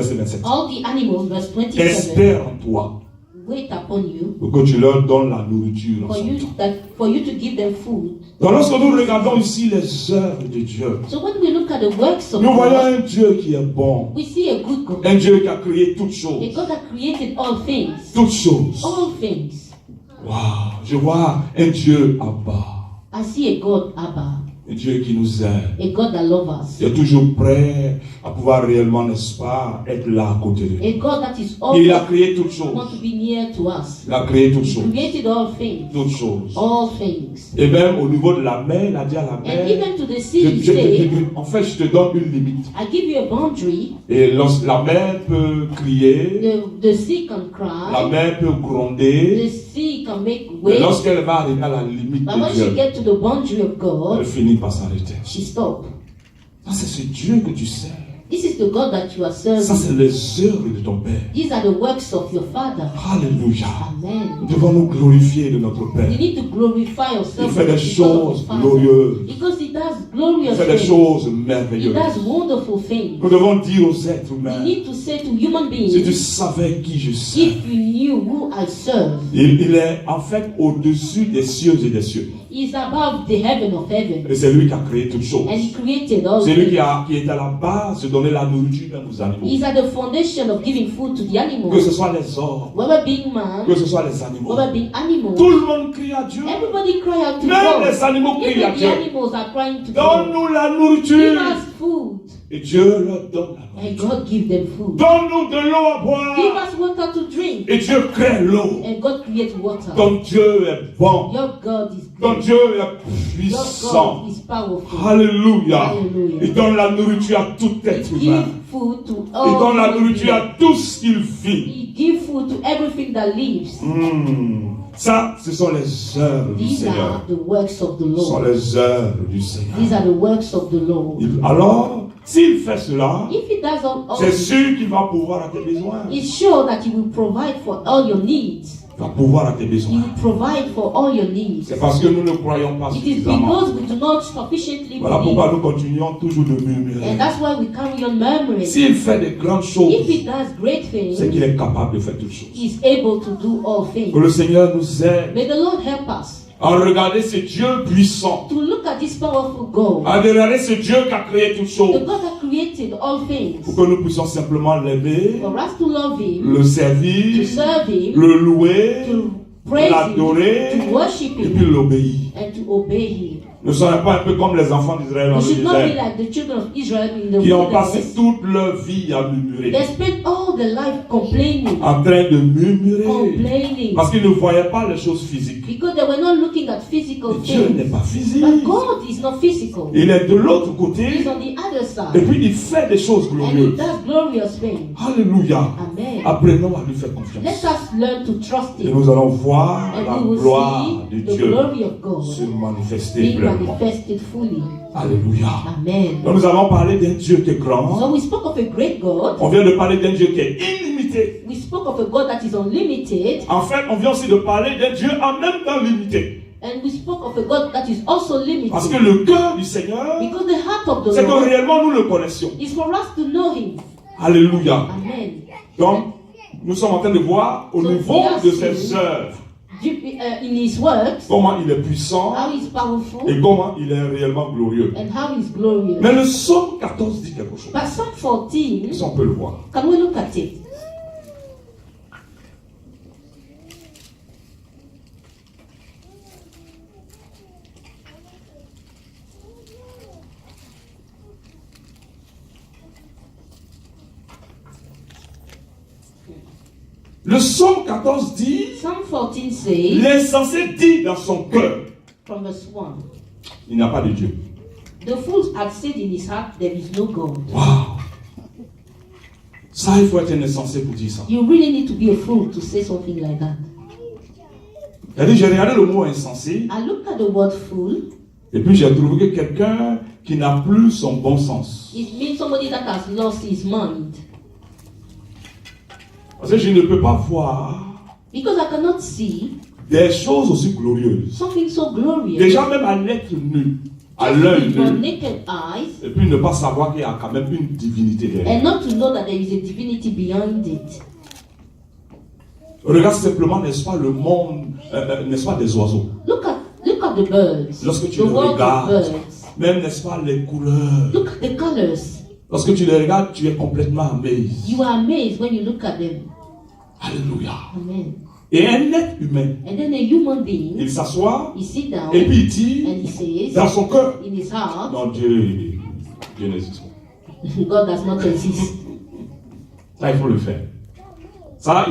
Verset 27. All the animals, verse 27, Espère en toi wait upon you pour que tu leur donnes la nourriture en son temps. for you to give them food. Donc lorsque nous regardons ici les œuvres de Dieu, So when we look at the works of nous voyons God, un Dieu qui est bon, we see a good God. un Dieu qui a créé toutes A choses. God that created all things. Toutes choses. All things. Waouh, je vois un Dieu Abba, I see a God, Abba. un Dieu qui nous aime. A God that loves us. Il est toujours prêt à pouvoir réellement, n'est-ce pas, être là à côté de nous. A God that is Et il a always créé toutes want choses. to be near to us. Il a créé toutes He choses. created all things. Toutes choses. All things. Et même au niveau de la mer, il a dit à la And mer, even to the sea, he said, en fait, je te donne une limite. I give you a boundary. Et lorsque la mer peut crier, The sea can la cry. mer peut The gronder, sea can make mais waves. lorsqu'elle va arriver à la limite But when de she Dieu, gets to the boundary of elle God, finit par s'arrêter. she stops. Ça, c'est ce Dieu que tu sers. This is the God that you are Ça, serving. c'est les œuvres de ton Père. These are the works of your Father. Alléluia. Nous Amen. devons nous glorifier de notre You Père. need to glorify Il yourself fait des because of choses your Father. glorieuses. Because He does Il glorious fait des things. choses He merveilleuses. does wonderful things. Nous devons dire aux êtres You humains, need to say to human si tu beings, savais qui je sers, if you knew who I serve, il est en fait au-dessus des cieux et des cieux. He is above the heaven of heaven. Et c'est lui qui a créé toutes choses. And He created all C'est lui things. qui est à la base de donner la nourriture même aux animaux. He is at the foundation of giving food to the Que animals. ce soit les hommes, Whether being man, que ce soit les animaux. whether being animals, Tout le monde crie à Dieu. everybody cry out to Même les God. animaux crient à Even the Dieu. animals are crying to God. Donne-nous la Give nourriture. us food. Et Dieu leur donne la And nourriture. God give them food. Donne-nous de l'eau à Give boire. us water to drink. Et Dieu crée l'eau. And God creates water. Ton Dieu est bon. Your God is Ton good. Dieu est Your puissant. God is powerful. Alléluia. Alléluia. Il donne la nourriture à tout être He humain. give food to Il all donne la human nourriture beings. à tout ce qu'il vit. He give food to everything that lives. Ça, ce sont les œuvres du These Seigneur. are the works of the Ce sont Lord. les œuvres du Seigneur. These are the works of the Lord. Alors, s'il fait cela, If He does all c'est sûr qu'il va pouvoir à tes besoins. it's sure that He will provide for all your needs. Il va pouvoir à tes He besoins. will provide for all your needs. C'est parce que nous ne croyons pas It is suffisamment. because we do not sufficiently Voilà believe. pourquoi nous continuons toujours de murmurer. And that's why we carry on murmuring. S'il fait de grandes choses, If He does great things, c'est qu'il est capable de faire toutes choses. He is able to do all things. Que le Seigneur nous aide May the Lord help us à regarder ce Dieu puissant, to look at this powerful God, à regarder ce Dieu qui a créé toutes the choses, God that created all things, pour que nous puissions simplement l'aimer, for us to love Him, le to servir, serve Him, le louer, to praise Him, l'adorer to worship et puis Him, l'obéir. and to obey Him. Ne soyons pas un peu comme les enfants d'Israël dans We le should not be désert, like the children of Israel in the qui ont passé wilderness. toute leur vie à murmurer, They spent all their life complaining, en train de murmurer, complaining, parce qu'ils ne voyaient pas les choses physiques. because they were not looking at physical Et Dieu n'est things. pas physique. But God is not physical. Il est de l'autre He's côté, on the other et side. puis il fait des choses And He glorieuses. does glorious things. Alléluia. Amen. Apprenons à lui faire Let confiance. us learn to trust Et Him. nous allons voir And la we will gloire de see the Dieu glory of God se manifester being pleinement. manifested fully. Alléluia. Amen. Donc nous avons parlé d'un Dieu qui est grand. So we spoke of a great God. On vient de parler d'un Dieu qui est illimité. We spoke of a God that is unlimited. En fait, on vient aussi de parler d'un Dieu en même temps limité. And we spoke of a God that is also Parce que limited. le cœur du Seigneur, Because the heart of the c'est que Lord réellement nous le connaissions. is for us to know Him. Alléluia. Amen. Donc, nous sommes en train de voir au niveau de ses œuvres In His works, comment il est puissant how He's powerful et comment il est réellement glorieux. and how He's glorious. Mais le psaume 14 dit quelque chose. But Psalm 14, Si on peut le voir. can we look at it? Le psaume 14 dit, Psalm 14 says, l'insensé dit dans son cœur, from verse 1, il n'y a pas de Dieu. the fool had said in his heart, there is no God. Waouh! Ça, il faut être un insensé pour dire ça. You really need to be a fool to say something like that. C'est-à-dire, j'ai regardé le mot insensé, I looked at the word fool. et puis j'ai trouvé que quelqu'un qui n'a plus son bon sens. It means somebody that has lost his mind. Parce que je ne peux pas voir Because I cannot see des choses aussi glorieuses. something so glorious. Déjà même à l'être nu, à l'œil with your nu, naked eyes et puis ne pas savoir qu'il y a quand même une divinité derrière. and not to know that there is a divinity behind it. Regarde simplement, n'est-ce pas, le monde, n'est-ce pas, des oiseaux. Look at the birds. Lorsque tu The les world of regardes, birds. même, n'est-ce pas, les couleurs. Look at the colors. Lorsque tu les regardes, tu es complètement amazed. You are amazed when you look at them. Alléluia. Amen. Et un être humain, And then a human being, il s'assoit he sit down et puis il dit and he says dans son cœur, in his heart, non, Dieu n'existe pas. God does not exist. Ça, il faut le faire. Ça,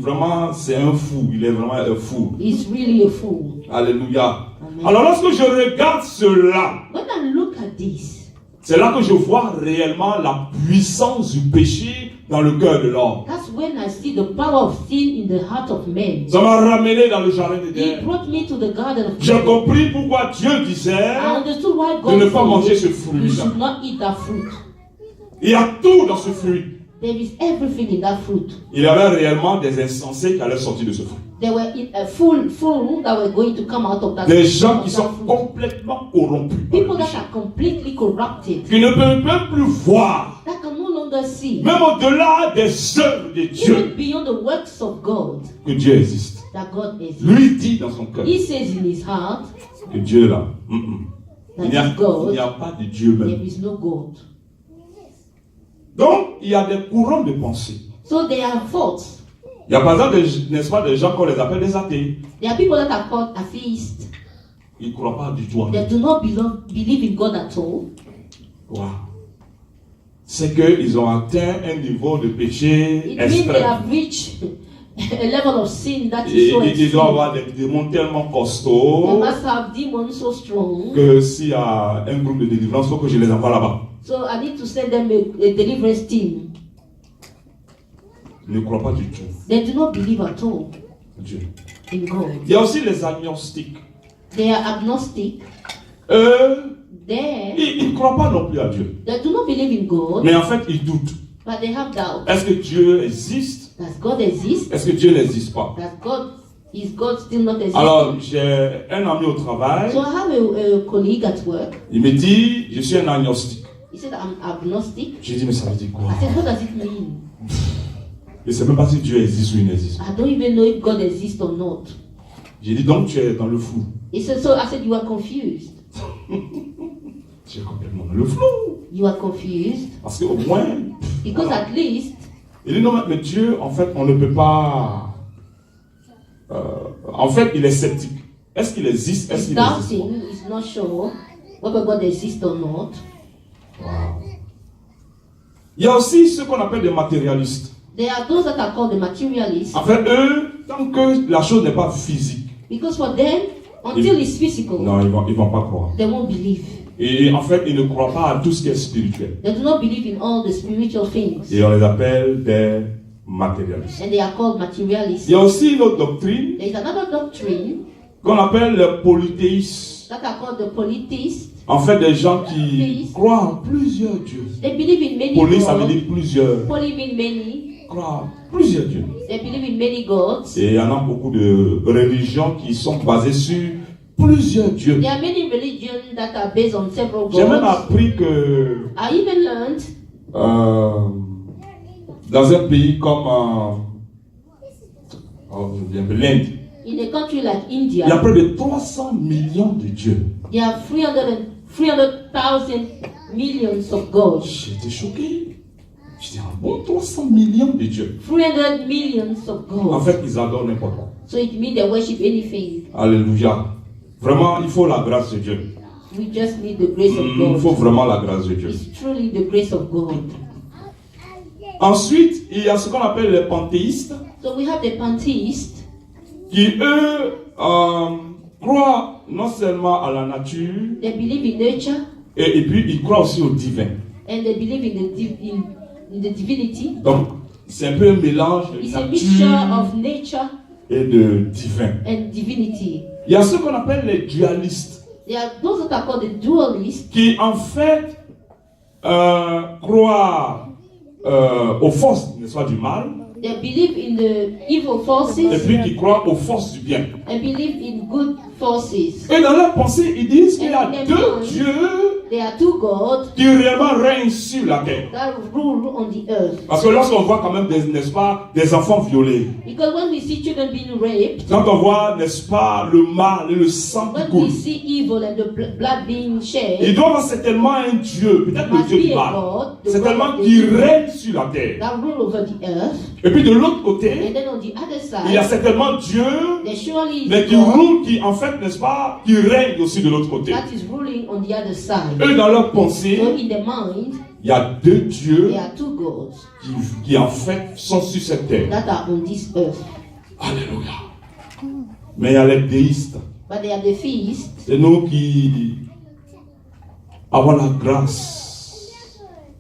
vraiment, c'est un fou. Il est vraiment un fou. He's really a fool. Alléluia. Amen. Alors, lorsque je regarde cela, When I look at this, c'est là que je vois réellement la puissance du péché dans le cœur de l'homme. that's when I see the power of sin in the heart of man. Ça m'a ramené dans le jardin He d'Éden. brought me to the garden of J'ai Eden. compris pourquoi Dieu disait I understood why de God ne pas manger ce said you fruit-là. should not eat that fruit. Il y a tout dans ce fruit. There is everything in that fruit. Il y avait réellement des insensés qui allaient sortir de ce fruit. There were a full that were going to come out of that Des gens qui of that sont fruit. complètement corrompus par le People that péché. are completely corrupted, Qui ne peuvent même plus voir, that can no longer see, même au-delà des œuvres de Dieu, even beyond the works of God, que Dieu existe. that God exists. Lui dit dans son cœur He says in his heart, que Dieu là, that il n'y a, is God. il n'y a pas de Dieu There même. is no God. Donc, il y a des courants de pensée. So there are thoughts. Il y a par exemple, n'est-ce pas, des gens qu'on les appelle des athées. There are people that are called atheists. Ils ne croient pas du tout en They Dieu. do not believe in God at all. Wow. C'est qu'ils ont atteint un niveau de péché It means they extrême. have reached a level of sin that Et is so ils doivent extreme. avoir des démons tellement They costauds must have demons so strong. que s'il y a un groupe de délivrance, il faut que je les envoie là-bas. So I need to send them a deliverance team. Ils ne croient pas du tout They do not believe at all en Dieu. in God. Il y a aussi les agnostiques. They are agnostic. Eux, They ils ne croient pas non plus à Dieu. do not believe in God, Mais en fait, ils doutent. but they have doubt. Est-ce que Dieu existe? Does God exist? Est-ce que Dieu n'existe pas? Is God still not existing? Alors, j'ai un ami au travail. So I have a colleague at work. Il me dit, je suis un agnostique. He said, I'm agnostic. J'ai dit, mais ça veut dire quoi? I said, what does it mean? Je ne sais même pas si Dieu existe ou il n'existe pas. I don't even know if God exists or not. J'ai dit, donc tu es dans le flou. He said, so I said, you are confused. Tu es complètement dans le flou. You are confused. Parce qu'au moins, Because voilà. at least, Il dit, non, mais Dieu, en fait, on ne peut pas... en fait, il est sceptique. Est-ce qu'il existe? Est-ce he's qu'il existe doubting, he's not sure whether God exists or not. pas? Wow. Il y a aussi ce qu'on appelle des matérialistes. There are those that are called the materialists. En fait, eux, tant que la chose n'est pas physique, Because for them, until it's physical, non, ils vont pas croire. they won't believe. Et en fait, ils ne croient pas à tout ce qui est spirituel. They do not believe in all the spiritual things. Et on les appelle des matérialistes. And they are called materialists. Il y a aussi une autre doctrine There is another doctrine qu'on appelle les polythéistes. that are called the polytheists. En fait, des gens qui croient en plusieurs dieux. They believe in many Poly, ça veut gods. dire plusieurs. Poly mean many. Croient en plusieurs dieux. They believe in many gods. Et il y en a beaucoup de religions qui sont basées sur plusieurs dieux. There are many religions that are based on several J'ai même gods. appris que I even learned dans un pays comme l'Inde, in a country like il y a India, près de 300 millions de dieux. there are 300,000 millions of gods. J'étais choqué. Je dis, ah bon, 300 millions de dieux. 300 millions of En gods. fait, ils adorent n'importe quoi. So it means they worship anything. Alléluia. Vraiment, il faut la grâce de Dieu. We just need the grace of Il faut God. vraiment la grâce de Dieu. It's truly the grace of God. Ensuite, il y a ce qu'on appelle les panthéistes, So we have the pantheists. qui eux croient non seulement à la nature, They believe in nature et puis ils croient aussi au divin. and they believe in the divinity. Donc, c'est un peu un mélange de It's a mixture nature of nature et de divin. and divinity. Il y a ce qu'on appelle les dualistes, There are those that are called the dualists. qui en fait croient aux forces, n'est-ce pas, du mal, They believe in the evil forces et puis qui croient aux forces du bien. and believe in good forces. Et dans leur pensée, ils disent qu'il y a deux dieux There are two gods qui réellement règnent sur la terre. that rule on the earth. Parce que lorsqu'on voit quand même, n'est-ce pas, des enfants violés, Because when we see children being raped, quand on voit, n'est-ce pas, le mal et le sang qui when coule, we see evil and the blood being il shed, doit y avoir certainement un Dieu, peut-être le must Dieu be du a mal, God, the certainement God of qui the- règne sur la terre. that rule over the earth. Et puis de l'autre And côté, then on the other il y a side, certainement Dieu, there surely mais is qui God roule, qui en fait, n'est-ce pas, qui règne aussi de l'autre côté. that is ruling on the other side. Eux, dans leur So pensée, in the mind, il y a deux dieux there are two gods qui en fait sont sur cette terre. that are on this earth. Alléluia. Mais il y a les déistes. But they are the feast. C'est nous qui avons la grâce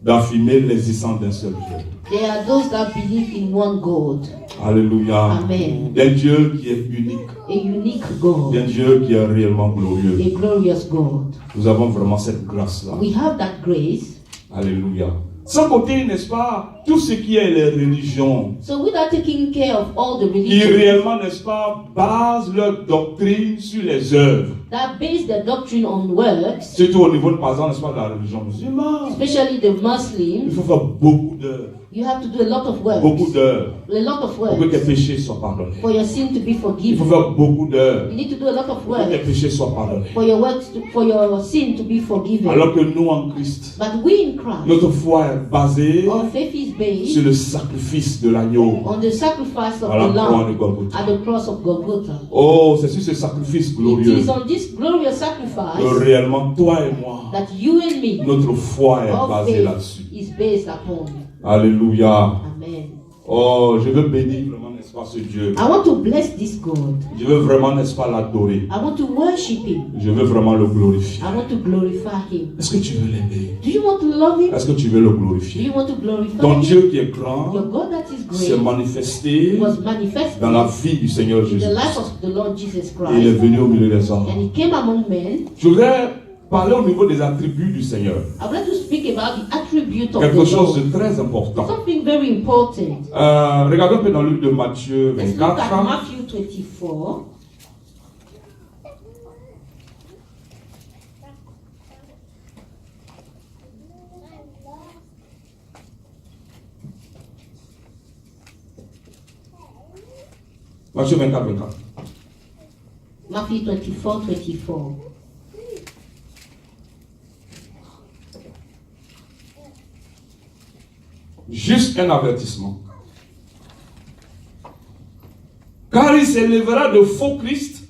d'affirmer l'existence d'un seul Dieu. They are those that believe in one God, Alléluia. Amen. Un Dieu qui est unique. a unique God, Un Dieu qui est réellement glorieux. a glorious God. Nous avons vraiment cette grâce-là. We have that grace. Alléluia. Sans compter, n'est-ce pas, tout ce qui est les religions, So without taking care of all the qui religions réellement, n'est-ce pas, basent leur doctrine sur les œuvres. that base their doctrine on works, Surtout au niveau, par exemple, n'est-ce pas, de la religion musulmane. especially the Il Muslims, faut faire beaucoup d'heures. you have to do a lot of works. Beaucoup d'heures. A lot of Pour que tes works péchés soient pardonnés. for your sin to be Il faut forgiven. faire beaucoup d'heures. You need to do a lot of Pour que tes works péchés soient pardonnés. for your works for your sin to be forgiven. Alors que nous, en Christ, But we in Christ, notre foi est basée our faith is sur based le sacrifice de l'agneau on the sacrifice of à la the croix de Lamb Golgotha. at the cross of Golgotha. Oh, c'est sur ce sacrifice It glorieux is on this glorious que sacrifice réellement, toi et moi, that you and me, notre foi est our basée faith là-dessus. is based upon. Alléluia. Amen. Oh, je veux bénir vraiment, n'est-ce pas, ce Dieu. I want to bless this God. Je veux vraiment, n'est-ce pas, l'adorer. I want to worship Him. Je veux vraiment le glorifier. I want to glorify Him. Est-ce que tu veux l'aimer? Do you want to love Him? Est-ce que tu veux le Do glorifier? you want to glorify Ton Him? Dieu qui est grand Your God that is s'est great manifesté was manifested dans la vie du Seigneur in Jésus. the life of the Lord Jesus Et il est Christ. venu au milieu des hommes. And He came among men. Je voudrais parler au niveau des attributs du Seigneur. I would like to speak about the attribute of Quelque the chose Lord. de très important. Something very important. Regardons un peu dans le livre de Matthieu Let's look at 24. Matthew 24. Matthieu 24, 24. Matthew 24, 24. Juste un avertissement. Car il s'élèvera de faux Christ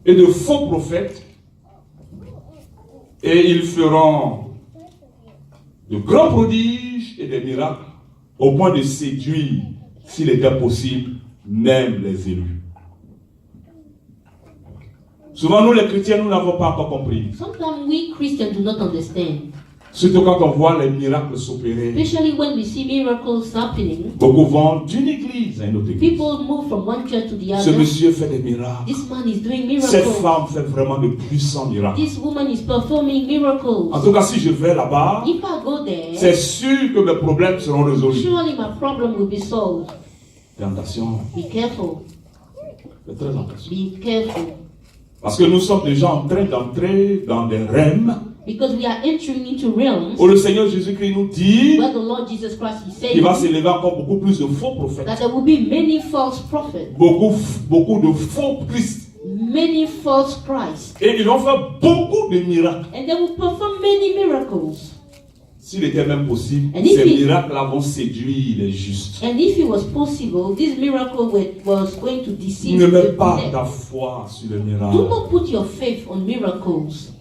et de faux prophètes, et ils feront de grands prodiges et des miracles au point de séduire, s'il était possible, même les élus. Souvent, nous les chrétiens, nous n'avons pas encore compris. Sometimes we Christians do not understand, Surtout quand on voit les miracles s'opérer. especially when we see miracles happening. Beaucoup vont d'une église à une autre église. People move from one church to the Ce other. monsieur fait des miracles. This man is doing Cette miracles. femme fait vraiment de puissants miracles. This woman is performing En miracles. tout cas, si je vais là-bas, If I go c'est there, sûr que mes problèmes seront résolus. surely my problem will be solved. Tentation. Be careful. Faites très attention. Be careful. Parce que nous sommes déjà en train d'entrer dans des realms Because we are entering into realms où le Seigneur Jésus-Christ nous dit where the Lord Jesus Christ is qu'il va saying s'élever encore beaucoup plus de faux prophètes. that there will be many false prophets, Beaucoup de faux Christ. many false Christ, Et ils vont faire beaucoup de miracles. and they will perform many miracles. S'il était même possible, And if ces he- miracles-là vont séduire les justes. And if it was possible, this miracle was going to deceive Ne mets the pas elect. ta foi sur les Do miracles. not put your faith on miracles.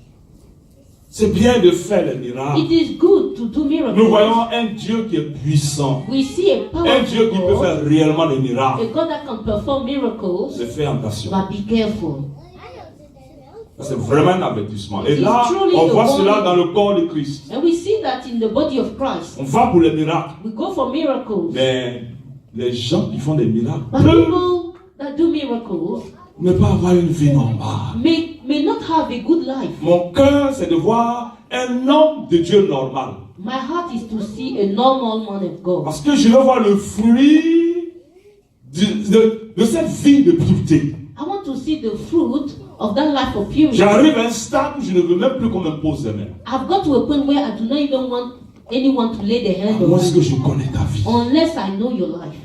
C'est bien de faire les miracles. It is good to do miracles. Nous voyons un Dieu qui est puissant. We see a Un Dieu powerful qui peut God, faire réellement des a miracles. God that can perform miracles, C'est fait attention. but be careful. C'est vraiment un avertissement. Et It is là, truly on the voit one- cela dans le corps de Christ. And we see that in the body of Christ. On va pour les miracles. We go for miracles. Mais les gens qui font des miracles But peuvent people that do miracles ne pas avoir une vie normale. may not have a good life. Mon cœur, c'est de voir un homme de Dieu normal. My heart is to see a normal man of God. Parce que je veux voir le fruit de cette vie de pureté. I want to see the fruit of that life of purity. J'arrive à un stade où je ne veux même plus qu'on me pose des mains. I've got to a point where I do not even want anyone to lay their hand Moi, on est-ce que me je connais ta vie? unless I know your life.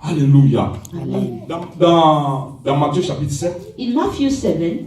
Alléluia. Amen. Dans Matthieu chapitre 7, In Matthew 7,